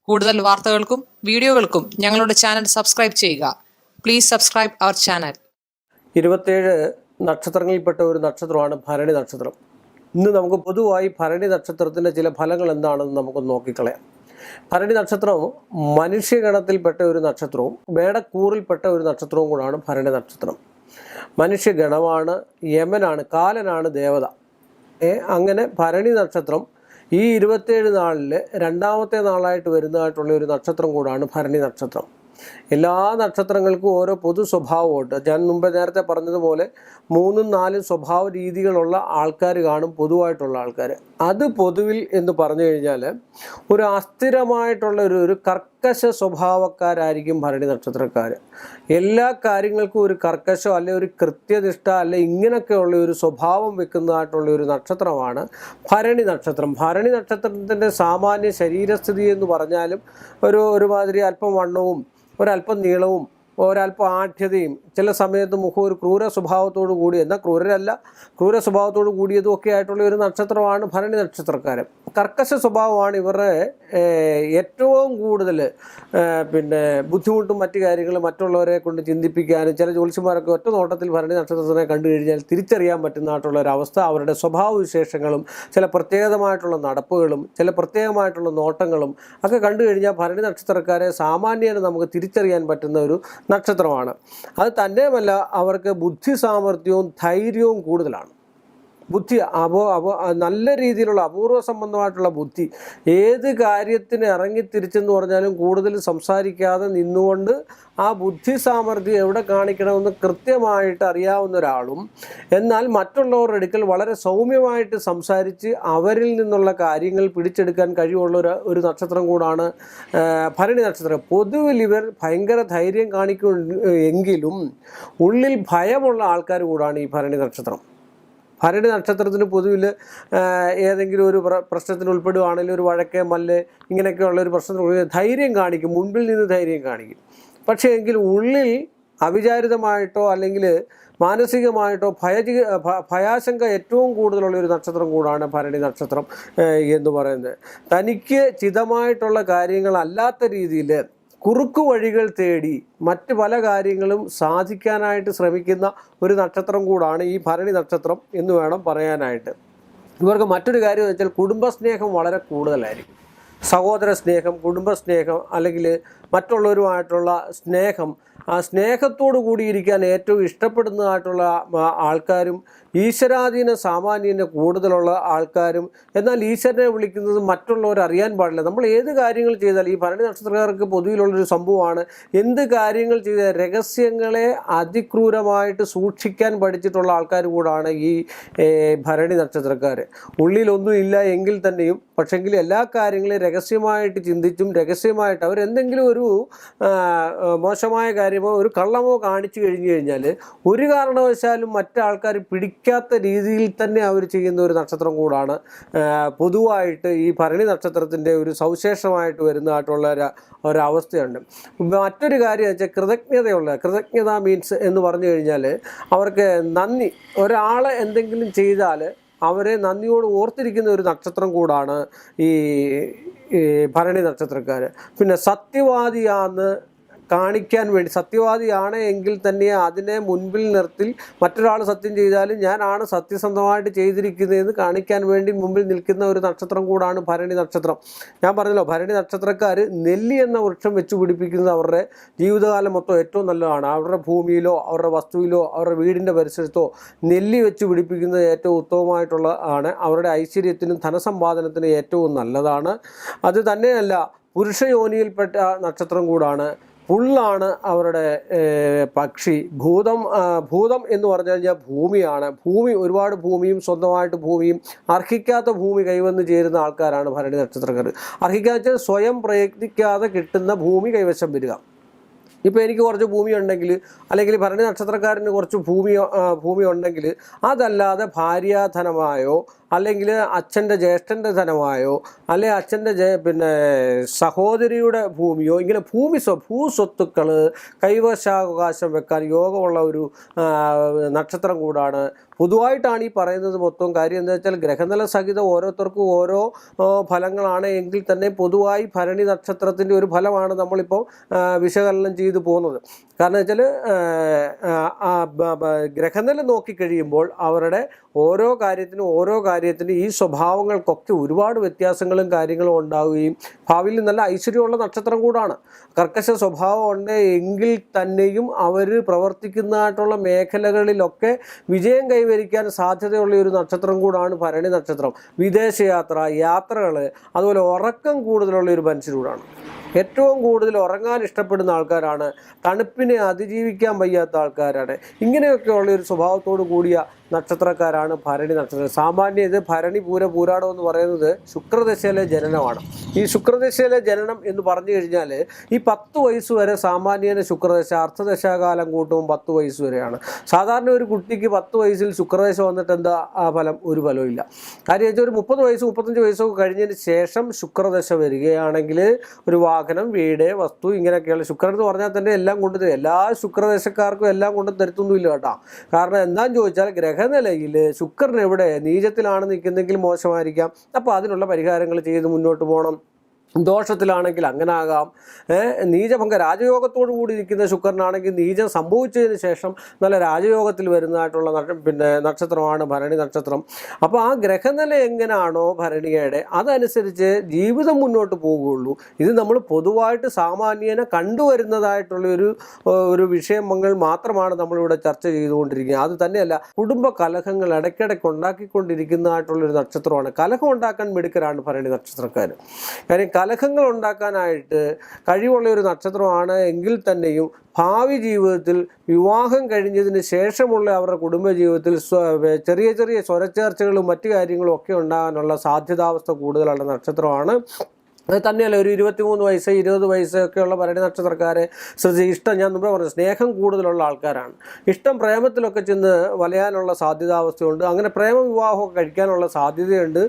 കൂടുതൽ വാർത്തകൾക്കും വീഡിയോകൾക്കും ഞങ്ങളുടെ ചാനൽ സബ്സ്ക്രൈബ് ചെയ്യുക. Please subscribe our channel. 27 നക്ഷത്രങ്ങളിൽപ്പെട്ട ഒരു നക്ഷത്രമാണ് ഭരണി നക്ഷത്രം. ഇന്ന് നമുക്ക് പൊതുവായി ഭരണി നക്ഷത്രത്തിൻ്റെ ചില ഫലങ്ങൾ എന്താണെന്ന് നമുക്ക് നോക്കിക്കളയാം. ഭരണി നക്ഷത്രം മനുഷ്യഗണത്തിൽപ്പെട്ട ഒരു നക്ഷത്രവും മേടക്കൂറിൽപ്പെട്ട ഒരു നക്ഷത്രവും കൂടാണ് ഭരണി നക്ഷത്രം. മനുഷ്യഗണമാണ്, യമനാണ്, കാലനാണ് ദേവത. അങ്ങനെ ഭരണി നക്ഷത്രം ഈ 27 നാളിൽ രണ്ടാമത്തെ നാളായിട്ട് വരുന്നതായിട്ടുള്ള ഒരു നക്ഷത്രം കൂടാണ് ഭരണി നക്ഷത്രം. എല്ലാ നക്ഷത്രങ്ങൾക്കും ഓരോ പൊതു സ്വഭാവമുണ്ട്. ഞാൻ നേരത്തെ പറഞ്ഞതുപോലെ 3-4 സ്വഭാവ രീതികളുള്ള ആൾക്കാർ കാണും, പൊതുവായിട്ടുള്ള ആൾക്കാർ. അത് പൊതുവിൽ എന്ന് പറഞ്ഞു കഴിഞ്ഞാൽ ഒരു അസ്ഥിരമായിട്ടുള്ള ഒരു കർക്കശ സ്വഭാവക്കാരായിരിക്കും ഭരണി നക്ഷത്രക്കാർ. എല്ലാ കാര്യങ്ങൾക്കും ഒരു കർക്കശം അല്ലെ ഒരു കൃത്യനിഷ്ഠ അല്ലെ ഇങ്ങനെയൊക്കെയുള്ള ഒരു സ്വഭാവം വെക്കുന്നതായിട്ടുള്ള ഒരു നക്ഷത്രമാണ് ഭരണി നക്ഷത്രം. ഭരണി നക്ഷത്രത്തിൻ്റെ സാമാന്യ ശരീരസ്ഥിതി എന്ന് പറഞ്ഞാലും ഒരുമാതിരി അല്പം വണ്ണവും ഒരല്പം നീളവും ഒരല്പം ആഠ്യതയും ചില സമയത്ത് മുഖം ഒരു ക്രൂര സ്വഭാവത്തോടു കൂടി, എന്നാൽ ക്രൂര സ്വഭാവത്തോടു കൂടിയതും ഒക്കെ ആയിട്ടുള്ള ഒരു നക്ഷത്രമാണ് ഭരണി നക്ഷത്രക്കാരൻ. കർക്കശ സ്വഭാവമാണ് ഇവരുടെ ഏറ്റവും കൂടുതൽ ബുദ്ധിമുട്ടും മറ്റു കാര്യങ്ങളും മറ്റുള്ളവരെ കൊണ്ട് ചിന്തിപ്പിക്കാനും. ചില ജ്യോത്സ്യന്മാരൊക്കെ ഒറ്റ നോട്ടത്തിൽ ഭരണി നക്ഷത്രത്തിനെ കണ്ടു കഴിഞ്ഞാൽ തിരിച്ചറിയാൻ പറ്റുന്നതായിട്ടുള്ള ഒരവസ്ഥ. അവരുടെ സ്വഭാവ വിശേഷങ്ങളും ചില പ്രത്യേകമായിട്ടുള്ള നടപ്പുകളും ചില പ്രത്യേകമായിട്ടുള്ള നോട്ടങ്ങളും ഒക്കെ കണ്ടു കഴിഞ്ഞാൽ ഭരണി നക്ഷത്രക്കാരെ സാമാന്യേന നമുക്ക് തിരിച്ചറിയാൻ പറ്റുന്ന ഒരു നക്ഷത്രമാണ്. അത് തന്നെയുമല്ല, അവർക്ക് ബുദ്ധി സാമർഥ്യവും ധൈര്യവും കൂടുതലാണ്. ബുദ്ധി നല്ല രീതിയിലുള്ള അപൂർവ സംബന്ധമായിട്ടുള്ള ബുദ്ധി. ഏത് കാര്യത്തിന് ഇറങ്ങിത്തിരിച്ചെന്ന് പറഞ്ഞാലും കൂടുതൽ സംസാരിക്കാതെ നിന്നുകൊണ്ട് ആ ബുദ്ധി സാമർഥ്യം എവിടെ കാണിക്കണമെന്ന് കൃത്യമായിട്ട് അറിയാവുന്ന ഒരാളും, എന്നാൽ മറ്റുള്ളവരുടെ അടുക്കൽ വളരെ സൗമ്യമായിട്ട് സംസാരിച്ച് അവരിൽ നിന്നുള്ള കാര്യങ്ങൾ പിടിച്ചെടുക്കാൻ കഴിവുള്ള ഒരു നക്ഷത്രം കൂടാണ് ഭരണി നക്ഷത്രം. പൊതുവിൽ ഇവർ ഭയങ്കര ധൈര്യം കാണിക്കും എങ്കിലും ഉള്ളിൽ ഭയമുള്ള ആൾക്കാർ കൂടാണ് ഈ ഭരണി നക്ഷത്രം. ഭരണി നക്ഷത്രത്തിന് പൊതുവിൽ ഏതെങ്കിലും ഒരു പ്രശ്നത്തിന് ഉൾപ്പെടുകയാണെങ്കിൽ ഒരു വഴക്കേ മല്ല് ഇങ്ങനെയൊക്കെയുള്ള ഒരു പ്രശ്നത്തിന് ധൈര്യം കാണിക്കും, മുൻപിൽ നിന്ന് ധൈര്യം കാണിക്കും. പക്ഷേ എങ്കിൽ ഉള്ളിൽ അവിചാരിതമായിട്ടോ അല്ലെങ്കിൽ മാനസികമായിട്ടോ ഭയാശങ്ക ഏറ്റവും കൂടുതലുള്ള ഒരു നക്ഷത്രം കൂടാണ് ഭരണി നക്ഷത്രം എന്ന് പറയുന്നത്. തനിക്ക് ചിതമായിട്ടുള്ള കാര്യങ്ങളല്ലാത്ത രീതിയിൽ കുറുക്കു വഴികൾ തേടി മറ്റ് പല കാര്യങ്ങളും സാധിക്കാനായിട്ട് ശ്രമിക്കുന്ന ഒരു നക്ഷത്രം കൂടാണ് ഈ ഭരണി നക്ഷത്രം എന്ന് വേണം പറയാനായിട്ട്. ഇവർക്ക് മറ്റൊരു കാര്യം എന്ന് വെച്ചാൽ കുടുംബസ്നേഹം വളരെ കൂടുതലായിരിക്കും. സഹോദര സ്നേഹം, കുടുംബസ്നേഹം അല്ലെങ്കിൽ മറ്റുള്ളവരുമായിട്ടുള്ള സ്നേഹം, ആ സ്നേഹത്തോടു കൂടിയിരിക്കാൻ ഏറ്റവും ഇഷ്ടപ്പെടുന്നതായിട്ടുള്ള ആൾക്കാരും ഈശ്വരാധീന സാമാന്യന് കൂടുതലുള്ള ആൾക്കാരും. എന്നാൽ ഈശ്വരനെ വിളിക്കുന്നത് മറ്റുള്ളവർ അറിയാൻ പാടില്ല. നമ്മൾ ഏത് കാര്യങ്ങൾ ചെയ്താൽ ഈ ഭരണി നക്ഷത്രക്കാർക്ക് പൊതുവിലുള്ളൊരു സംഭവമാണ്, എന്ത് കാര്യങ്ങൾ ചെയ്താൽ രഹസ്യങ്ങളെ അതിക്രൂരമായിട്ട് സൂക്ഷിക്കാൻ പഠിച്ചിട്ടുള്ള ആൾക്കാർ കൂടാണ് ഈ ഭരണി നക്ഷത്രക്കാർ. ഉള്ളിലൊന്നും ഇല്ല എങ്കിൽ തന്നെയും പക്ഷെങ്കിൽ എല്ലാ കാര്യങ്ങളും രഹസ്യമായിട്ട് ചിന്തിച്ചും രഹസ്യമായിട്ട് അവരെന്തെങ്കിലും ഒരു മോശമായ കാര്യമോ ഒരു കള്ളമോ കാണിച്ചു കഴിഞ്ഞാൽ ഒരു കാരണവശാലും മറ്റാൾക്കാർ പിടിക്കാത്ത രീതിയിൽ തന്നെ അവർ ചെയ്യുന്ന ഒരു നക്ഷത്രം കൂടാണ് പൊതുവായിട്ട് ഈ ഭരണി നക്ഷത്രത്തിൻ്റെ ഒരു സവിശേഷമായിട്ട് വരുന്നതായിട്ടുള്ള ഒരവസ്ഥയുണ്ട്. മറ്റൊരു കാര്യം വെച്ചാൽ കൃതജ്ഞത മീൻസ് എന്ന് പറഞ്ഞു കഴിഞ്ഞാൽ അവർക്ക് നന്ദി, ഒരാൾ എന്തെങ്കിലും ചെയ്താൽ അവരെ നന്ദിയോട് ഓർത്തിരിക്കുന്ന ഒരു നക്ഷത്രം കൂടാണ് ഈ ഭരണി നക്ഷത്രക്കാർ. പിന്നെ സത്യവാദിയാന്ന് കാണിക്കാൻ വേണ്ടി, സത്യവാദിയാണ് എങ്കിൽ തന്നെ അതിനെ മുൻപിൽ നിർത്തി മറ്റൊരാൾ സത്യം ചെയ്താലും ഞാനാണ് സത്യസന്ധമായിട്ട് ചെയ്തിരിക്കുന്നതെന്ന് കാണിക്കാൻ വേണ്ടി മുമ്പിൽ നിൽക്കുന്ന ഒരു നക്ഷത്രം കൂടാണ് ഭരണി നക്ഷത്രം. ഞാൻ പറഞ്ഞല്ലോ, ഭരണി നക്ഷത്രക്കാർ നെല്ലി എന്ന വൃക്ഷം വെച്ച് പിടിപ്പിക്കുന്നത് അവരുടെ ജീവിതകാലം മൊത്തം ഏറ്റവും നല്ലതാണ്. അവരുടെ ഭൂമിയിലോ അവരുടെ വസ്തുവിലോ അവരുടെ വീടിൻ്റെ പരിസരത്തോ നെല്ലി വെച്ച് പിടിപ്പിക്കുന്നത് ഏറ്റവും ഉത്തമമായിട്ടുള്ള ആണ്. അവരുടെ ഐശ്വര്യത്തിനും ധനസമ്പാദനത്തിനും ഏറ്റവും നല്ലതാണ്. അത് തന്നെയല്ല, പുരുഷയോനിയിൽപ്പെട്ട നക്ഷത്രം കൂടാണ്. പുള്ളാണ് അവരുടെ പക്ഷി. ഭൂതം എന്ന് പറഞ്ഞു കഴിഞ്ഞാൽ ഭൂമിയാണ്. ഒരുപാട് ഭൂമിയും സ്വന്തമായിട്ട് ഭൂമിയും അർഹിക്കാത്ത ഭൂമി കൈവന്ന് ചേരുന്ന ആൾക്കാരാണ് ഭരണി നക്ഷത്രക്കാർ. അർഹിക്കാത്ത സ്വയം പ്രയത്നിക്കാതെ കിട്ടുന്ന ഭൂമി കൈവശം വരിക. ഇപ്പോൾ എനിക്ക് കുറച്ച് ഭൂമി ഉണ്ടെങ്കിൽ അല്ലെങ്കിൽ ഭരണി നക്ഷത്രക്കാരന് കുറച്ച് ഭൂമി ഉണ്ടെങ്കിൽ അതല്ലാതെ ഭാര്യാധനമായോ അല്ലെങ്കിൽ അച്ഛൻ്റെ ജ്യേഷ്ഠൻ്റെ ധനമായോ അല്ലെങ്കിൽ അച്ഛൻ്റെ പിന്നെ സഹോദരിയുടെ ഭൂമിയോ, ഇങ്ങനെ ഭൂസ്വത്തുക്കൾ കൈവശാവകാശം വെക്കാൻ യോഗമുള്ള ഒരു നക്ഷത്രം കൂടാണ്. പൊതുവായിട്ടാണ് ഈ പറയുന്നത് മൊത്തം. കാര്യം എന്താ വെച്ചാൽ ഗ്രഹനില സഹിതം ഓരോരുത്തർക്കും ഓരോ ഫലങ്ങളാണ് എങ്കിൽ തന്നെ പൊതുവായി ഭരണി നക്ഷത്രത്തിൻ്റെ ഒരു ഫലമാണ് നമ്മളിപ്പോൾ വിശകലനം ചെയ്തു പോകുന്നത്. കാരണം വെച്ചാൽ ഗ്രഹനില നോക്കിക്കഴിയുമ്പോൾ അവരുടെ ഓരോ കാര്യത്തിനും ഈ സ്വഭാവങ്ങൾക്കൊക്കെ ഒരുപാട് വ്യത്യാസങ്ങളും കാര്യങ്ങളും ഉണ്ടാവുകയും ഭാവിയിൽ നല്ല ഐശ്വര്യമുള്ള നക്ഷത്രം കൂടാണ്. കർക്കശ സ്വഭാവം ഉണ്ട് എങ്കിൽ തന്നെയും അവർ പ്രവർത്തിക്കുന്നതായിട്ടുള്ള മേഖലകളിലൊക്കെ വിജയം കൈവരിക്കാൻ സാധ്യതയുള്ള ഒരു നക്ഷത്രം കൂടാണ് ഭരണി നക്ഷത്രം. യാത്രകൾ, അതുപോലെ ഉറക്കം കൂടുതലുള്ള ഒരു മനുഷ്യരൂടാണ്. ഏറ്റവും കൂടുതൽ ഉറങ്ങാൻ ഇഷ്ടപ്പെടുന്ന ആൾക്കാരാണ്, തണുപ്പിനെ അതിജീവിക്കാൻ വയ്യാത്ത ആൾക്കാരാണ്. ഇങ്ങനെയൊക്കെയുള്ള ഒരു സ്വഭാവത്തോടു കൂടിയ നക്ഷത്രക്കാരാണ് ഭരണി നക്ഷത്രം. സാമാന്യം ഇത് ഭരണി പൂരാടം എന്ന് പറയുന്നത് ശുക്രദശയിലെ ജനനമാണ്. ഈ ശുക്രദശയിലെ ജനനം എന്ന് പറഞ്ഞു കഴിഞ്ഞാൽ ഈ 10 വയസ്സ് വരെ സാമാന്യേന ശുക്രദശ, അർദ്ധദശാകാലം കൂട്ടും 10 വയസ്സ് വരെയാണ്. സാധാരണ ഒരു കുട്ടിക്ക് 10 വയസ്സിൽ ശുക്രദശ വന്നിട്ട് എന്താ ഫലം? ഒരു ഫലവും ഇല്ല. കാര്യം വെച്ചാൽ ഒരു 30 വയസ്സ് 35 വയസ്സൊക്കെ കഴിഞ്ഞതിന് ശേഷം ശുക്രദശ വരികയാണെങ്കിൽ ഒരു വാഹനം, വീട്, വസ്തു, ഇങ്ങനെയൊക്കെയുള്ള ശുക്രൻ എന്ന് പറഞ്ഞാൽ തന്നെ എല്ലാം കൊണ്ടുതരും. എല്ലാ ശുക്രദശക്കാർക്കും എല്ലാം കൊണ്ടും തരുത്തൊന്നുമില്ല കേട്ടോ. കാരണം എന്താണെന്ന് ചോദിച്ചാൽ ഗ്രഹനിലയിൽ ശുക്രൻ എവിടെ നീചത്തിലാണ് നിൽക്കുന്നെങ്കിൽ മോശമായിരിക്കാം. അപ്പോൾ അതിനുള്ള പരിഹാരങ്ങൾ ചെയ്ത് മുന്നോട്ട് പോകണം. ദോഷത്തിലാണെങ്കിൽ അങ്ങനെ ആകാം. നീചഭംഗ രാജയോഗത്തോടു കൂടി ഇരിക്കുന്ന ശുക്രനാണെങ്കിൽ നീചം സംഭവിച്ചതിന് ശേഷം നല്ല രാജയോഗത്തിൽ വരുന്നതായിട്ടുള്ള നക്ഷത്രമാണ് ഭരണി നക്ഷത്രം. അപ്പോൾ ആ ഗ്രഹനില എങ്ങനെയാണോ ഭരണിയുടെ, അതനുസരിച്ച് ജീവിതം മുന്നോട്ട് പോകുകയുള്ളൂ. ഇത് നമ്മൾ പൊതുവായിട്ട് സാമാന്യേന കണ്ടുവരുന്നതായിട്ടുള്ള ഒരു വിഷയങ്ങൾ മാത്രമാണ് നമ്മളിവിടെ ചർച്ച ചെയ്തുകൊണ്ടിരിക്കുന്നത്. അത് തന്നെയല്ല, കുടുംബ കലഹങ്ങൾ ഇടയ്ക്കിടയ്ക്ക് ഉണ്ടാക്കിക്കൊണ്ടിരിക്കുന്നതായിട്ടുള്ളൊരു നക്ഷത്രമാണ്. കലഹം ഉണ്ടാക്കാൻ മിടുക്കരാണ് ഭരണി നക്ഷത്രക്കാർ. കാര്യം കലഹങ്ങൾ ഉണ്ടാക്കാനായിട്ട് കഴിവുള്ള ഒരു നക്ഷത്രമാണ് എങ്കിൽ തന്നെയും ഭാവി ജീവിതത്തിൽ വിവാഹം കഴിഞ്ഞതിന് ശേഷമുള്ള അവരുടെ കുടുംബജീവിതത്തിൽ ചെറിയ ചെറിയ സ്വരച്ചേർച്ചകളും മറ്റു കാര്യങ്ങളും ഒക്കെ ഉണ്ടാകാനുള്ള സാധ്യതാവസ്ഥ കൂടുതലുള്ള നക്ഷത്രമാണ്. അത് തന്നെയല്ല, ഒരു 23 വയസ്സ് 20 വയസ്സൊക്കെയുള്ള ഭരണി നക്ഷത്രക്കാരെ ഇഷ്ടം, ഞാൻ മുമ്പേ പറഞ്ഞു, സ്നേഹം കൂടുതലുള്ള ആൾക്കാരാണ്. ഇഷ്ടം പ്രേമത്തിലൊക്കെ ചെന്ന് വലയാനുള്ള സാധ്യതാവസ്ഥയുണ്ട്. അങ്ങനെ പ്രേമവിവാഹമൊക്കെ കഴിക്കാനുള്ള സാധ്യതയുണ്ട്.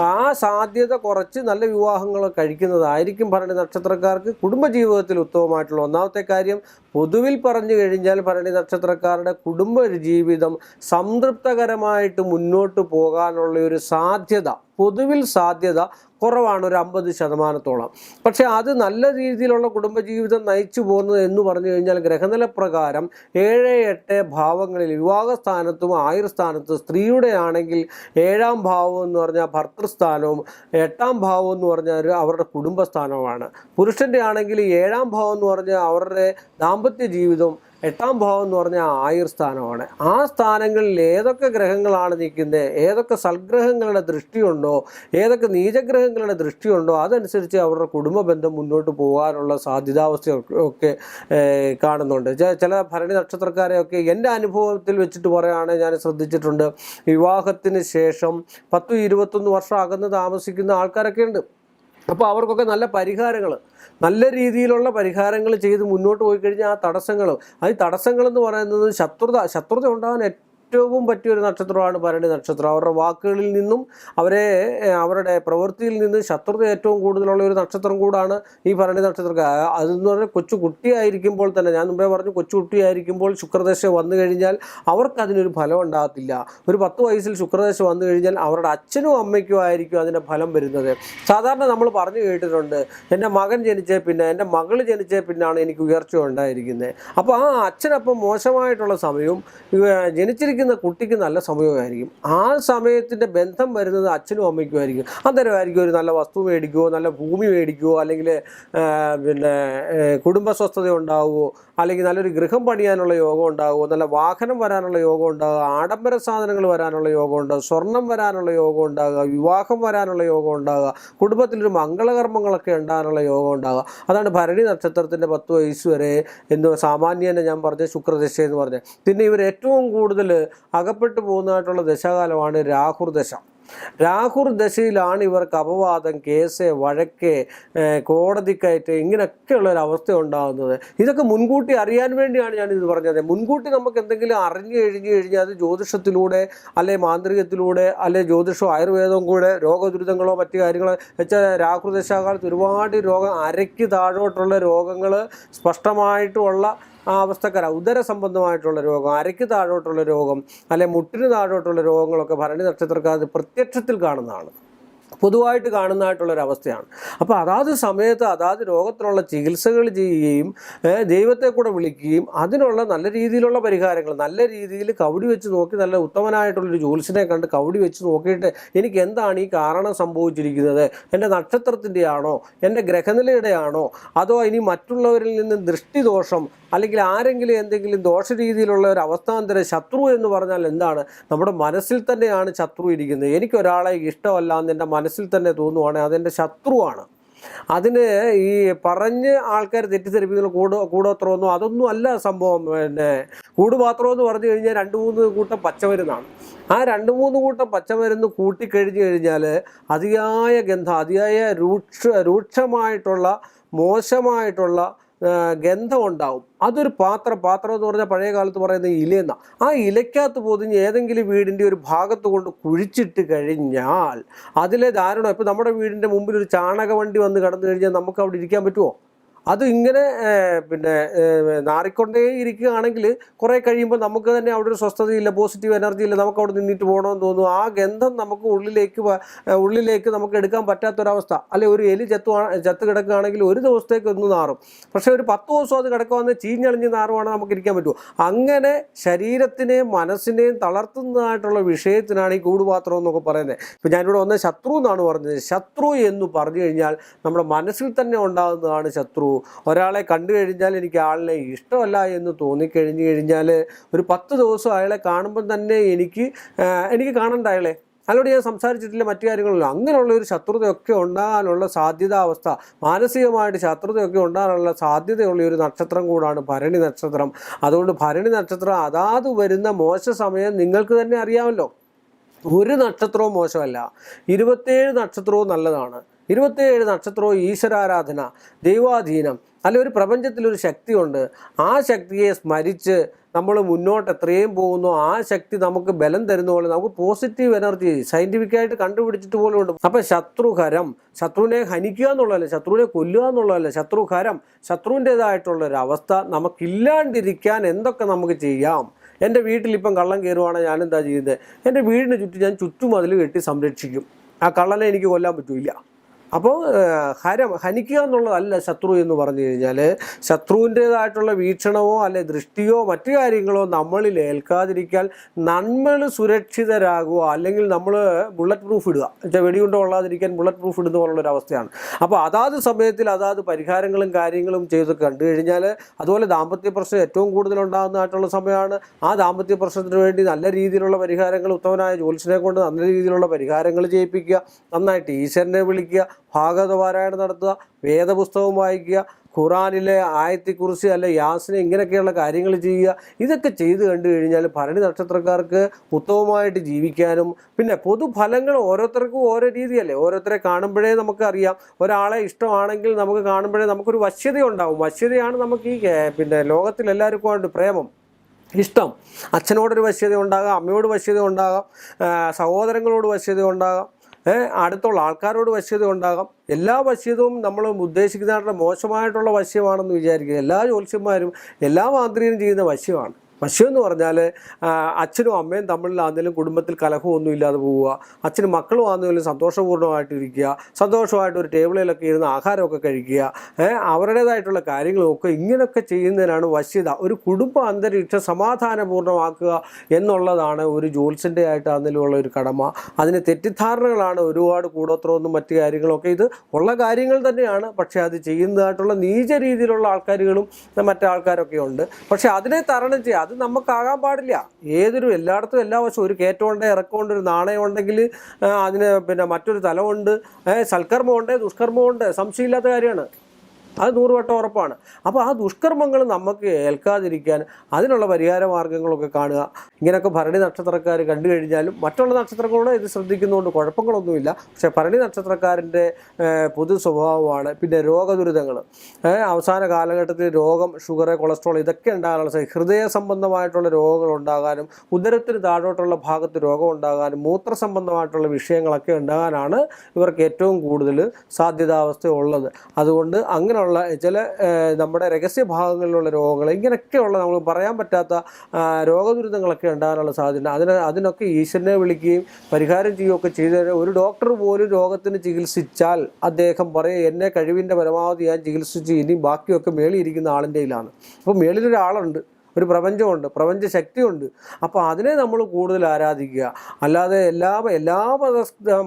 ആ സാധ്യത കുറച്ച് നല്ല വിവാഹങ്ങൾ കഴിക്കുന്നതായിരിക്കും ഭരണി നക്ഷത്രക്കാർക്ക് കുടുംബജീവിതത്തിൽ ഉത്തമമായിട്ടുള്ള ഒന്നാമത്തെ കാര്യം. പൊതുവിൽ പറഞ്ഞു കഴിഞ്ഞാൽ ഭരണി നക്ഷത്രക്കാരുടെ കുടുംബ ജീവിതം സംതൃപ്തകരമായിട്ട് മുന്നോട്ട് പോകാനുള്ള ഒരു സാധ്യത, പൊതുവിൽ സാധ്യത കുറവാണ്, ഒരു 50%. പക്ഷേ അത് നല്ല രീതിയിലുള്ള കുടുംബജീവിതം നയിച്ചു പോകുന്നത് എന്ന് പറഞ്ഞു കഴിഞ്ഞാൽ ഗ്രഹനില പ്രകാരം 7-8 ഭാവങ്ങളിൽ വിവാഹസ്ഥാനത്തും ആയുർസ്ഥാനത്തും സ്ത്രീയുടെ ആണെങ്കിൽ 7ാം ഭാവം എന്ന് പറഞ്ഞാൽ ഭർത്തൃസ്ഥാനവും 8ാം ഭാവം എന്ന് പറഞ്ഞാൽ അവരുടെ കുടുംബസ്ഥാനവുമാണ്. പുരുഷൻ്റെ ആണെങ്കിൽ 7ാം ഭാവം എന്ന് പറഞ്ഞാൽ അവരുടെ ദാമ്പത്യ ജീവിതവും 8ാം ഭാവം എന്ന് പറഞ്ഞാൽ ആയുർസ്ഥാനമാണ്. ആ സ്ഥാനങ്ങളിൽ ഏതൊക്കെ ഗ്രഹങ്ങളാണ് നിൽക്കുന്നത്, ഏതൊക്കെ സൽഗ്രഹങ്ങളുടെ ദൃഷ്ടിയുണ്ടോ, ഏതൊക്കെ നീചഗ്രഹങ്ങളുടെ ദൃഷ്ടിയുണ്ടോ, അതനുസരിച്ച് അവരുടെ കുടുംബ ബന്ധം മുന്നോട്ട് പോകാനുള്ള സാധ്യതാവസ്ഥയൊക്കെ കാണുന്നുണ്ട്. ചില ഭരണി നക്ഷത്രക്കാരെയൊക്കെ എൻ്റെ അനുഭവത്തിൽ വെച്ചിട്ട് പറയുകയാണെങ്കിൽ ഞാൻ ശ്രദ്ധിച്ചിട്ടുണ്ട്, വിവാഹത്തിന് ശേഷം 10-21 വർഷം അകന്ന് താമസിക്കുന്ന ആൾക്കാരൊക്കെ ഉണ്ട്. അപ്പോൾ അവർക്കൊക്കെ നല്ല രീതിയിലുള്ള പരിഹാരങ്ങൾ ചെയ്ത് മുന്നോട്ട് പോയി കഴിഞ്ഞാൽ ആ തടസ്സങ്ങളെന്ന് പറയുന്നത് ശത്രുത ഉണ്ടാകാൻ ഏറ്റവും പറ്റിയൊരു നക്ഷത്രമാണ് ഭരണി നക്ഷത്രം. അവരുടെ വാക്കുകളിൽ നിന്നും അവരുടെ പ്രവൃത്തിയിൽ നിന്നും ശത്രുത ഏറ്റവും കൂടുതലുള്ള ഒരു നക്ഷത്രം കൂടാണ് ഈ ഭരണി നക്ഷത്രക്കാർ. അതെന്ന് പറഞ്ഞാൽ കൊച്ചുകുട്ടിയായിരിക്കുമ്പോൾ തന്നെ, ഞാൻ മുമ്പേ പറഞ്ഞു, കൊച്ചുകുട്ടിയായിരിക്കുമ്പോൾ ശുക്രദശ വന്നു കഴിഞ്ഞാൽ അവർക്കതിനൊരു ഫലം ഉണ്ടാകത്തില്ല. ഒരു 10 വയസ്സിൽ ശുക്രദശ വന്നു കഴിഞ്ഞാൽ അവരുടെ അച്ഛനും അമ്മയ്ക്കും ആയിരിക്കും അതിൻ്റെ ഫലം വരുന്നത്. സാധാരണ നമ്മൾ പറഞ്ഞു കേട്ടിട്ടുണ്ട്, എൻ്റെ മകൻ ജനിച്ചേ പിന്നെ, എൻ്റെ മകൾ ജനിച്ചേ പിന്നാണ് എനിക്ക് ഉയർച്ച ഉണ്ടായിരിക്കുന്നത്. അപ്പോൾ ആ അച്ഛനപ്പം മോശമായിട്ടുള്ള സമയവും ജനിച്ചിരിക്കുന്ന കുട്ടിക്ക് നല്ല സമയമായിരിക്കും. ആ സമയത്തിൻ്റെ ബന്ധം വരുന്നത് അച്ഛനും അമ്മയ്ക്കും ആയിരിക്കും. അന്നേരമായിരിക്കും ഒരു നല്ല വസ്തു മേടിക്കുമോ, നല്ല ഭൂമി മേടിക്കുമോ, അല്ലെങ്കിൽ കുടുംബസ്വസ്ഥത ഉണ്ടാവുമോ, അല്ലെങ്കിൽ നല്ലൊരു ഗൃഹം പണിയാനുള്ള യോഗം ഉണ്ടാകുമോ, നല്ല വാഹനം വരാനുള്ള യോഗം ഉണ്ടാകുക, ആഡംബര സാധനങ്ങൾ വരാനുള്ള യോഗം ഉണ്ടാകുക, സ്വർണം വരാനുള്ള യോഗം ഉണ്ടാകുക, വിവാഹം വരാനുള്ള യോഗം ഉണ്ടാകുക, കുടുംബത്തിലൊരു മംഗളകർമ്മങ്ങളൊക്കെ ഉണ്ടാകാനുള്ള യോഗം ഉണ്ടാകുക. അതാണ് ഭരണി നക്ഷത്രത്തിൻ്റെ 10 വയസ്സ് വരെ എന്ന് സാമാന്യേന ഞാൻ പറഞ്ഞ ശുക്രദശ എന്ന് പറഞ്ഞത്. പിന്നെ ഇവർ ഏറ്റവും കൂടുതൽ അകപ്പെട്ടു പോകുന്നതായിട്ടുള്ള ദശാകാലമാണ് രാഹുർദശ. രാഹുർ ദശയിലാണ് ഇവർക്ക് അപവാദം, കേസ്, വഴക്ക്, കോടതിക്കയറ്റ് ഇങ്ങനെയൊക്കെയുള്ള ഒരു അവസ്ഥ ഉണ്ടാകുന്നത്. ഇതൊക്കെ മുൻകൂട്ടി അറിയാൻ വേണ്ടിയാണ് ഞാനിത് പറഞ്ഞത്. മുൻകൂട്ടി നമുക്ക് എന്തെങ്കിലും അറിഞ്ഞു കഴിഞ്ഞാൽ അത് ജ്യോതിഷത്തിലൂടെ അല്ലെ മാന്ത്രികത്തിലൂടെ അല്ലെ ജ്യോതിഷവും ആയുർവേദവും കൂടെ രോഗദുരിതങ്ങളോ മറ്റു കാര്യങ്ങളോ വെച്ചാൽ രാഹുർ ദശാകാലത്ത് ഒരുപാട് രോഗം, അരയ്ക്ക് താഴോട്ടുള്ള രോഗങ്ങൾ സ്പഷ്ടമായിട്ടുള്ള ആ അവസ്ഥക്കാര, ഉദര സംബന്ധമായിട്ടുള്ള രോഗം, അരയ്ക്ക് താഴോട്ടുള്ള രോഗം അല്ലെ മുട്ടിന് താഴോട്ടുള്ള രോഗങ്ങളൊക്കെ ഭരണി നക്ഷത്രക്കാർ പ്രത്യക്ഷത്തിൽ കാണുന്നതാണ്, പൊതുവായിട്ട് കാണുന്നതായിട്ടുള്ളൊരവസ്ഥയാണ്. അപ്പോൾ അതാത് സമയത്ത് അതാത് രോഗത്തിനുള്ള ചികിത്സകൾ ചെയ്യുകയും ദൈവത്തെ കൂടെ വിളിക്കുകയും അതിനുള്ള നല്ല രീതിയിലുള്ള പരിഹാരങ്ങൾ, നല്ല രീതിയിൽ കവടി വെച്ച് നോക്കി, നല്ല ഉത്തമനായിട്ടുള്ളൊരു ജ്യോത്സ്യനെ കണ്ട് കവടി വെച്ച് നോക്കിയിട്ട് എനിക്ക് എന്താണ് ഈ കാരണം സംഭവിച്ചിരിക്കുന്നത്, എൻ്റെ നക്ഷത്രത്തിൻ്റെ ആണോ, എൻ്റെ ഗ്രഹനിലയുടെ ആണോ, അതോ ഇനി മറ്റുള്ളവരിൽ നിന്ന് ദൃഷ്ടിദോഷം അല്ലെങ്കിൽ ആരെങ്കിലും എന്തെങ്കിലും ദോഷ രീതിയിലുള്ള ഒരു അവസ്ഥാന്തര ശത്രു എന്ന് പറഞ്ഞാൽ എന്താണ്? നമ്മുടെ മനസ്സിൽ തന്നെയാണ് ശത്രു ഇരിക്കുന്നത്. എനിക്കൊരാളെ ഇഷ്ടമല്ലാന്ന് എൻ്റെ മനസ്സിൽ തന്നെ തോന്നുവാണെങ്കിൽ അതെൻ്റെ ശത്രുവാണ്. അതിന് ഈ പറഞ്ഞ് ആൾക്കാർ തെറ്റിദ്ധരിപ്പിക്കുന്ന കൂടോത്രമൊന്നും അതൊന്നും അല്ല സംഭവം. കൂടുപാത്രം എന്ന് പറഞ്ഞു കഴിഞ്ഞാൽ 2-3 കൂട്ടം പച്ചമരുന്നാണ്. ആ 2-3 കൂട്ടം പച്ചമരുന്ന് കൂട്ടിക്കഴിഞ്ഞു കഴിഞ്ഞാൽ അതിയായ ഗന്ധം, അതിയായ രൂക്ഷമായിട്ടുള്ള മോശമായിട്ടുള്ള ഗന്ധം ഉണ്ടാവും. അതൊരു പാത്രം എന്ന് പറഞ്ഞാൽ പഴയ കാലത്ത് പറയുന്ന ഇലയെന്ന, ആ ഇലയ്ക്കകത്ത് പൊതിഞ്ഞ് ഏതെങ്കിലും വീടിൻ്റെ ഒരു ഭാഗത്ത് കൊണ്ട് കുഴിച്ചിട്ട് കഴിഞ്ഞാൽ അതിലെ ധാരണം, ഇപ്പം നമ്മുടെ വീടിൻ്റെ മുമ്പിൽ ഒരു ചാണക വണ്ടി വന്ന് കടന്നു കഴിഞ്ഞാൽ നമുക്ക് അവിടെ ഇരിക്കാൻ പറ്റുമോ? അത് ഇങ്ങനെ നാറിക്കൊണ്ടേ ഇരിക്കുകയാണെങ്കിൽ കുറേ കഴിയുമ്പോൾ നമുക്ക് തന്നെ അവിടെ ഒരു സ്വസ്ഥതയില്ല, പോസിറ്റീവ് എനർജി ഇല്ല, നമുക്ക് അവിടെ നിന്നിട്ട് പോകണമെന്ന് തോന്നും. ആ ഗന്ധം നമുക്ക് ഉള്ളിലേക്ക് നമുക്ക് എടുക്കാൻ പറ്റാത്തൊരവസ്ഥ. അല്ലെ ഒരു എലി ചത്ത് കിടക്കുകയാണെങ്കിൽ ഒരു ദിവസത്തേക്ക് ഒന്ന് നാറും, പക്ഷേ ഒരു 10 ദിവസം അത് കിടക്കുവാന്ന് ചീഞ്ഞളിഞ്ഞ് നാറുവാണെങ്കിൽ നമുക്ക് ഇരിക്കാൻ പറ്റുമോ? അങ്ങനെ ശരീരത്തിനെയും മനസ്സിനെയും തളർത്തുന്നതായിട്ടുള്ള വിഷയത്തിനാണ് ഈ കൂടുപാത്രം എന്നൊക്കെ പറയുന്നത്. ഇപ്പം ഞാനിവിടെ വന്ന ശത്രു എന്നാണ് പറഞ്ഞത്. ശത്രു എന്ന് പറഞ്ഞു കഴിഞ്ഞാൽ നമ്മുടെ മനസ്സിൽ തന്നെ ഉണ്ടാകുന്നതാണ് ശത്രു. ഒരാളെ കണ്ടു കഴിഞ്ഞാൽ എനിക്ക് ആളിനെ ഇഷ്ടമല്ല എന്ന് തോന്നിക്കഴിഞ്ഞു കഴിഞ്ഞാൽ ഒരു 10 ദിവസം അയാളെ കാണുമ്പം തന്നെ എനിക്ക് കാണണ്ട അയാളെ, അയാളോട് ഞാൻ സംസാരിച്ചിട്ടില്ല, മറ്റു കാര്യങ്ങളില്ല. അങ്ങനെയുള്ള ഒരു ശത്രുതയൊക്കെ ഉണ്ടാകാനുള്ള സാധ്യതാവസ്ഥ, മാനസികമായിട്ട് ശത്രുതയൊക്കെ ഉണ്ടാകാനുള്ള സാധ്യതയുള്ള ഒരു നക്ഷത്രം കൂടാണ് ഭരണി നക്ഷത്രം. അതുകൊണ്ട് ഭരണി നക്ഷത്രം അതാത് വരുന്ന മോശ സമയം നിങ്ങൾക്ക് തന്നെ അറിയാമല്ലോ. ഒരു നക്ഷത്രവും മോശമല്ല, 27 നക്ഷത്രവും നല്ലതാണ്. 27 നക്ഷത്രവും ഈശ്വരാരാധന, ദൈവാധീനം, അല്ലെ ഒരു പ്രപഞ്ചത്തിലൊരു ശക്തിയുണ്ട്. ആ ശക്തിയെ സ്മരിച്ച് നമ്മൾ മുന്നോട്ട് എത്രയും പോകുന്നു ആ ശക്തി നമുക്ക് ബലം തരുന്ന പോലെ നമുക്ക് പോസിറ്റീവ് എനർജി സയൻറ്റിഫിക്കായിട്ട് കണ്ടുപിടിച്ചിട്ട് പോലും ഉണ്ട്. അപ്പം ശത്രുഹരം, ശത്രുവിനെ ഹനിക്കുക എന്നുള്ളതല്ല, ശത്രുവിനെ കൊല്ലുക എന്നുള്ളതല്ല, ശത്രുഹരം, ശത്രുവിൻ്റേതായിട്ടുള്ളൊരവസ്ഥ നമുക്കില്ലാണ്ടിരിക്കാൻ എന്തൊക്കെ നമുക്ക് ചെയ്യാം. എൻ്റെ വീട്ടിലിപ്പം കള്ളൻ കയറുവാണെങ്കിൽ ഞാനെന്താ ചെയ്യുന്നത്? എൻ്റെ വീടിന് ചുറ്റും ഞാൻ ചുറ്റുമതിൽ കെട്ടി സംരക്ഷിക്കും. ആ കള്ളനെ എനിക്ക് കൊല്ലാൻ പറ്റില്ല. അപ്പോൾ ഹനിക്കുക എന്നുള്ളതല്ല ശത്രു എന്ന് പറഞ്ഞു കഴിഞ്ഞാൽ ശത്രുവിൻ്റേതായിട്ടുള്ള വീക്ഷണമോ അല്ലെ ദൃഷ്ടിയോ മറ്റു കാര്യങ്ങളോ നമ്മളിൽ ഏൽക്കാതിരിക്കാൻ നമ്മൾ സുരക്ഷിതരാകുക, അല്ലെങ്കിൽ നമ്മൾ ബുള്ളറ്റ് പ്രൂഫ് ഇടുക, വെടിയുണ്ട കൊള്ളാതിരിക്കാൻ ബുള്ളറ്റ് പ്രൂഫ് ഇടുന്ന പോലുള്ളൊരവസ്ഥയാണ്. അപ്പോൾ അതാത് സമയത്തിൽ അതാത് പരിഹാരങ്ങളും കാര്യങ്ങളും ചെയ്ത് കണ്ടു കഴിഞ്ഞാൽ, അതുപോലെ ദാമ്പത്യ പ്രശ്നം ഏറ്റവും കൂടുതലുണ്ടാകുന്നതായിട്ടുള്ള സമയമാണ്. ആ ദാമ്പത്യ പ്രശ്നത്തിന് വേണ്ടി നല്ല രീതിയിലുള്ള പരിഹാരങ്ങൾ, ഉത്തമനായ ജ്യോത്സ്യനെ കൊണ്ട് നല്ല രീതിയിലുള്ള പരിഹാരങ്ങൾ ചെയ്യിപ്പിക്കുക, നന്നായിട്ട് ഈശ്വരനെ വിളിക്കുക, ഭാഗവത പാരായണം നടത്തുക, വേദപുസ്തകം വായിക്കുക, ഖുറാനിലെ ആയത്തെക്കുറിച്ച് അല്ലെ യാസിനെ, ഇങ്ങനെയൊക്കെയുള്ള കാര്യങ്ങൾ ചെയ്യുക. ഇതൊക്കെ ചെയ്ത് കണ്ടു കഴിഞ്ഞാൽ ഭരണി നക്ഷത്രക്കാർക്ക് ഉത്തമമായിട്ട് ജീവിക്കാനും, പിന്നെ പൊതുഫലങ്ങൾ ഓരോരുത്തർക്കും ഓരോ രീതിയല്ലേ. ഓരോരുത്തരെ കാണുമ്പോഴേ നമുക്കറിയാം. ഒരാളെ ഇഷ്ടമാണെങ്കിൽ നമുക്ക് കാണുമ്പോഴേ നമുക്കൊരു വശ്യത ഉണ്ടാവും. വശ്യതയാണ് നമുക്ക് ഈ ലോകത്തിൽ എല്ലാവർക്കുമായിട്ട് പ്രേമം, ഇഷ്ടം. അച്ഛനോടൊരു വശ്യത ഉണ്ടാകാം, അമ്മയോട് വശ്യത ഉണ്ടാകാം, സഹോദരങ്ങളോട് വശ്യത ഉണ്ടാകാം, അടുത്തുള്ള ആൾക്കാരോട് വശ്യത ഉണ്ടാകാം. എല്ലാ വശ്യതവും നമ്മൾ ഉദ്ദേശിക്കുന്നതായിട്ടുള്ള മോശമായിട്ടുള്ള വശ്യമാണെന്ന് വിചാരിക്കുക. എല്ലാ ജ്യോത്സ്യന്മാരും എല്ലാ മാന്ത്രികരും ചെയ്യുന്ന വശ്യമാണ്. വശ്യം എന്ന് പറഞ്ഞാൽ അച്ഛനും അമ്മയും തമ്മിലാണെങ്കിലും കുടുംബത്തിൽ കലഹമൊന്നും ഇല്ലാതെ പോവുക, അച്ഛനും മക്കളും ആണെങ്കിലും സന്തോഷപൂർണ്ണമായിട്ടിരിക്കുക, സന്തോഷമായിട്ട് ഒരു ടേബിളിലൊക്കെ ഇരുന്ന് ആഹാരമൊക്കെ കഴിക്കുക, അവരുടേതായിട്ടുള്ള കാര്യങ്ങളൊക്കെ ഇങ്ങനെയൊക്കെ ചെയ്യുന്നതിനാണ് വശ്യത. ഒരു കുടുംബ അന്തരീക്ഷം സമാധാനപൂർണ്ണമാക്കുക എന്നുള്ളതാണ് ഒരു ജ്യോത്സ്യൻ്റെ ആയിട്ടാണെങ്കിലും ഉള്ള ഒരു കടമ. അതിന് തെറ്റിദ്ധാരണകളാണ് ഒരുപാട്, കൂടോത്രമൊന്നും മറ്റു കാര്യങ്ങളൊക്കെ ഇത് ഉള്ള കാര്യങ്ങൾ തന്നെയാണ്. പക്ഷേ അത് ചെയ്യുന്നതായിട്ടുള്ള നീച രീതിയിലുള്ള ആൾക്കാരുകളും മറ്റാൾക്കാരൊക്കെ ഉണ്ട്. പക്ഷേ അതിനെ തരണം ചെയ്യുക, അത് നമുക്കാകാൻ പാടില്ല. എല്ലായിടത്തും എല്ലാ വശവും ഒരു കയറ്റമുണ്ട്, ഇറക്കമുണ്ട്, ഒരു നാണയം ഉണ്ടെങ്കിൽ അതിന് മറ്റൊരു തലമുണ്ട്, സൽക്കർമ്മമുണ്ട്, ദുഷ്കർമ്മമുണ്ട്, സംശയമില്ലാത്ത കാര്യമാണ്. അത് 100 വട്ടം ഉറപ്പാണ്. അപ്പോൾ ആ ദുഷ്കർമ്മങ്ങൾ നമുക്ക് ഏൽക്കാതിരിക്കാൻ അതിനുള്ള പരിഹാര മാർഗ്ഗങ്ങളൊക്കെ കാണുക. ഇങ്ങനെയൊക്കെ ഭരണി നക്ഷത്രക്കാർ കണ്ടു കഴിഞ്ഞാലും മറ്റുള്ള നക്ഷത്രങ്ങളോട് ഇത് ശ്രദ്ധിക്കുന്നതുകൊണ്ട് കുഴപ്പങ്ങളൊന്നുമില്ല. പക്ഷേ ഭരണി നക്ഷത്രക്കാരൻ്റെ പൊതു സ്വഭാവമാണ്. പിന്നെ രോഗദുരിതങ്ങൾ, അവസാന കാലഘട്ടത്തിൽ രോഗം, ഷുഗർ, കൊളസ്ട്രോൾ ഇതൊക്കെ ഉണ്ടാകാനുള്ള ഹൃദയ സംബന്ധമായിട്ടുള്ള രോഗങ്ങൾ ഉണ്ടാകാനും ഉദരത്തിന് താഴോട്ടുള്ള ഭാഗത്ത് രോഗം ഉണ്ടാകാനും മൂത്ര സംബന്ധമായിട്ടുള്ള വിഷയങ്ങളൊക്കെ ഉണ്ടാകാനാണ് ഇവർക്ക് ഏറ്റവും കൂടുതൽ സാധ്യതാവസ്ഥ ഉള്ളത്. അതുകൊണ്ട് അങ്ങനെയുള്ള ചില നമ്മുടെ രഹസ്യ ഭാഗങ്ങളിലുള്ള രോഗങ്ങൾ, ഇങ്ങനെയൊക്കെയുള്ള നമ്മൾ പറയാൻ പറ്റാത്ത രോഗദുരിതങ്ങളൊക്കെ ഉണ്ടാകാനുള്ള സാധ്യത. അതിനൊക്കെ ഈശ്വരനെ വിളിക്കുകയും പരിഹാരം ചെയ്യുകയൊക്കെ ചെയ്ത് ഒരു ഡോക്ടർ പോലും രോഗത്തിന് ചികിത്സിച്ചാൽ അദ്ദേഹം പറയും, എന്നെ കഴിവിൻ്റെ പരമാവധി ഞാൻ ചികിത്സിച്ച് ഇനി ബാക്കിയൊക്കെ മേളിയിരിക്കുന്ന ആളിൻ്റെ കയ്യിലാണ്. അപ്പോൾ മേളിലൊരാളുണ്ട്, ഒരു പ്രപഞ്ചമുണ്ട്, പ്രപഞ്ച ശക്തിയുണ്ട്. അപ്പോൾ അതിനെ നമ്മൾ കൂടുതൽ ആരാധിക്കുക. അല്ലാതെ എല്ലാ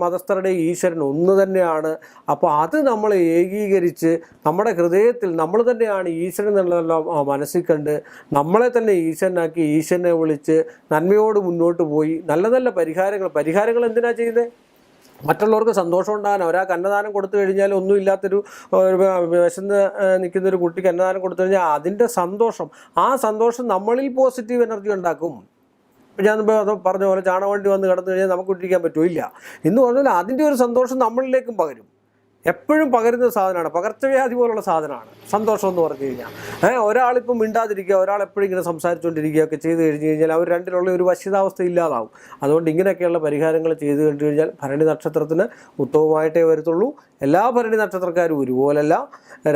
മതസ്ഥരുടെയും ഈശ്വരൻ ഒന്ന് തന്നെയാണ്. അപ്പോൾ അത് നമ്മൾ ഏകീകരിച്ച് നമ്മുടെ ഹൃദയത്തിൽ നമ്മൾ തന്നെയാണ് ഈശ്വരൻ എന്നുള്ള മനസ്സിൽ കണ്ട് നമ്മളെ തന്നെ ഈശ്വരനാക്കി ഈശ്വരനെ വിളിച്ച് നന്മയോട് മുന്നോട്ട് പോയി നല്ല നല്ല പരിഹാരങ്ങൾ എന്തിനാണ് ചെയ്യുന്നത്? മറ്റുള്ളവർക്ക് സന്തോഷം ഉണ്ടാകാൻ. ഒരാൾക്ക് അന്നദാനം കൊടുത്തു കഴിഞ്ഞാൽ ഒന്നുമില്ലാത്തൊരു വിശന്ന് നിൽക്കുന്നൊരു കുട്ടിക്ക് അന്നദാനം കൊടുത്തു കഴിഞ്ഞാൽ അതിൻ്റെ സന്തോഷം, ആ സന്തോഷം നമ്മളിൽ പോസിറ്റീവ് എനർജി ഉണ്ടാക്കും. ഇപ്പം ഞാൻ പറഞ്ഞ പോലെ ചാണകവണ്ടി വന്ന് കിടന്നു കഴിഞ്ഞാൽ നമുക്ക് ഇട്ടിരിക്കാൻ പറ്റുമോ? ഇല്ല. എന്ന് പറഞ്ഞാൽ അതിൻ്റെ ഒരു സന്തോഷം നമ്മളിലേക്കും പകരും. എപ്പോഴും പകരുന്ന സാധനമാണ്, പകർച്ചവ്യാധി പോലുള്ള സാധനമാണ് സന്തോഷം എന്ന് പറഞ്ഞു കഴിഞ്ഞാൽ. ഒരാളിപ്പം മിണ്ടാതിരിക്കുക, ഒരാൾ എപ്പോഴും ഇങ്ങനെ സംസാരിച്ചുകൊണ്ടിരിക്കുകയൊക്കെ ചെയ്ത് കഴിഞ്ഞ് കഴിഞ്ഞാൽ അവർ രണ്ടിലുള്ള ഒരു വശ്യതാവസ്ഥ ഇല്ലാതാവും. അതുകൊണ്ട് ഇങ്ങനെയൊക്കെയുള്ള പരിഹാരങ്ങൾ ചെയ്ത് കണ്ടു കഴിഞ്ഞാൽ ഭരണി നക്ഷത്രത്തിന് ഉത്തമമായിട്ടേ വരത്തുള്ളൂ. എല്ലാ ഭരണി നക്ഷത്രക്കാരും ഒരുപോലല്ല.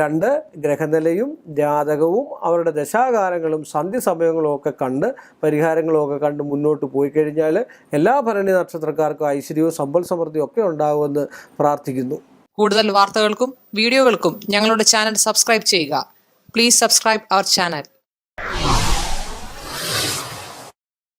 2 ഗ്രഹനിലയും ജാതകവും അവരുടെ ദശാകാലങ്ങളും സന്ധി സമയങ്ങളും ഒക്കെ കണ്ട് പരിഹാരങ്ങളും ഒക്കെ കണ്ട് മുന്നോട്ട് പോയി കഴിഞ്ഞാൽ എല്ലാ ഭരണി നക്ഷത്രക്കാർക്കും ഐശ്വര്യവും സമ്പൽ സമൃദ്ധിയും ഒക്കെ ഉണ്ടാകുമെന്ന് പ്രാർത്ഥിക്കുന്നു. കൂടുതൽ വാർത്തകൾക്കും വീഡിയോകൾക്കും ഞങ്ങളുടെ ചാനൽ സബ്സ്ക്രൈബ് ചെയ്യുക. Please subscribe our channel.